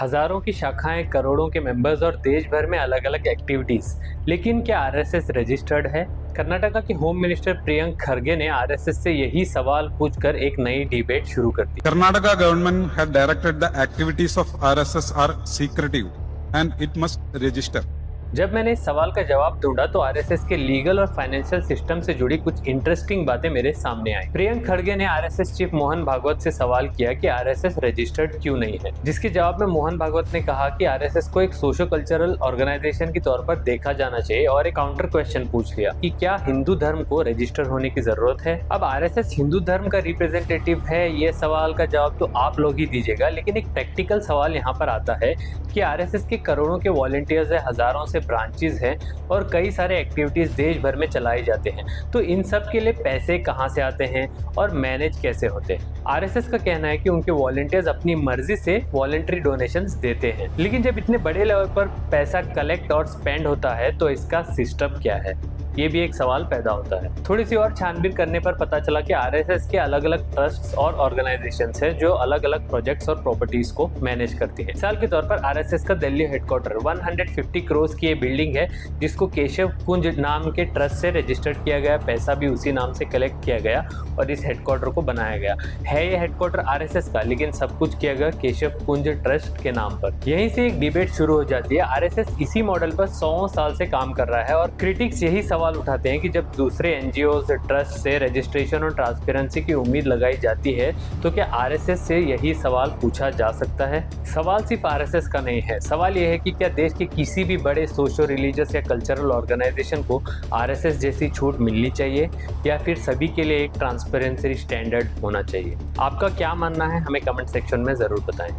हजारों की शाखाएं, करोड़ों के मेंबर्स और देश भर में अलग अलग एक्टिविटीज। लेकिन क्या आरएसएस रजिस्टर्ड है? कर्नाटका के होम मिनिस्टर प्रियंक खरगे ने आरएसएस से यही सवाल पूछकर एक नई डिबेट शुरू कर दी। Karnataka government had directed the activities of RSS are secretive and it must register. जब मैंने इस सवाल का जवाब ढूंढा तो आरएसएस के लीगल और फाइनेंशियल सिस्टम से जुड़ी कुछ इंटरेस्टिंग बातें मेरे सामने आई। प्रियंक खड़गे ने आरएसएस चीफ मोहन भागवत से सवाल किया कि आरएसएस रजिस्टर्ड क्यों नहीं है, जिसके जवाब में मोहन भागवत ने कहा कि आरएसएस को एक सोशो कल्चरल ऑर्गेनाइजेशन के तौर पर देखा जाना चाहिए और एक काउंटर क्वेश्चन पूछ लिया कि क्या हिंदू धर्म को रजिस्टर होने की जरूरत है। अब आरएसएस हिंदू धर्म का रिप्रेजेंटेटिव है, ये सवाल का जवाब तो आप लोग ही दीजिएगा, लेकिन एक प्रैक्टिकल सवाल यहाँ पर आता है कि आरएसएस के करोड़ों के वॉलंटियर्स है, हजारों से ब्रांचेस हैं और कई सारे एक्टिविटीज देश भर में चलाए जाते हैं, तो इन सब के लिए पैसे कहां से आते हैं और मैनेज कैसे होते हैं। आरएसएस का कहना है कि उनके वॉलंटियर्स अपनी मर्जी से वॉलंटरी डोनेशंस देते हैं, लेकिन जब इतने बड़े लेवल पर पैसा कलेक्ट और स्पेंड होता है तो इसका सिस्टम क्या है, ये भी एक सवाल पैदा होता है। थोड़ी सी और छानबीन करने पर पता चला कि आरएसएस के अलग अलग ट्रस्ट्स और ऑर्गेनाइजेशंस हैं जो अलग अलग प्रोजेक्ट्स और प्रॉपर्टीज को मैनेज करती हैं। मिसाल के तौर पर आरएसएस का दिल्ली हेडक्वार्टर 150 करोड़ की ये बिल्डिंग है जिसको केशव कुंज नाम के ट्रस्ट से रजिस्टर्ड किया गया, पैसा भी उसी नाम से कलेक्ट किया गया और इस हेडक्वार्टर को बनाया गया है। ये हेडक्वार्टर आरएसएस का, लेकिन सब कुछ किया गया केशव कुंज ट्रस्ट के नाम पर। यहीं से एक डिबेट शुरू हो जाती है। आरएसएस इसी मॉडल पर 100 साल से काम कर रहा है और क्रिटिक्स यही सवाल उठाते हैं कि जब दूसरे एनजीओ ट्रस्ट से रजिस्ट्रेशन और ट्रांसपेरेंसी की उम्मीद लगाई जाती है तो क्या आरएसएस से यही सवाल पूछा जा सकता है। सवाल सिर्फ आरएसएस का नहीं है, सवाल यह है कि क्या देश के किसी भी बड़े सोशो रिलीजियस या कल्चरल ऑर्गेनाइजेशन को आरएसएस जैसी छूट मिलनी चाहिए या फिर सभी के लिए एक ट्रांसपेरेंसी स्टैंडर्ड होना चाहिए। आपका क्या मानना है, हमें कमेंट सेक्शन में जरूर बताएं।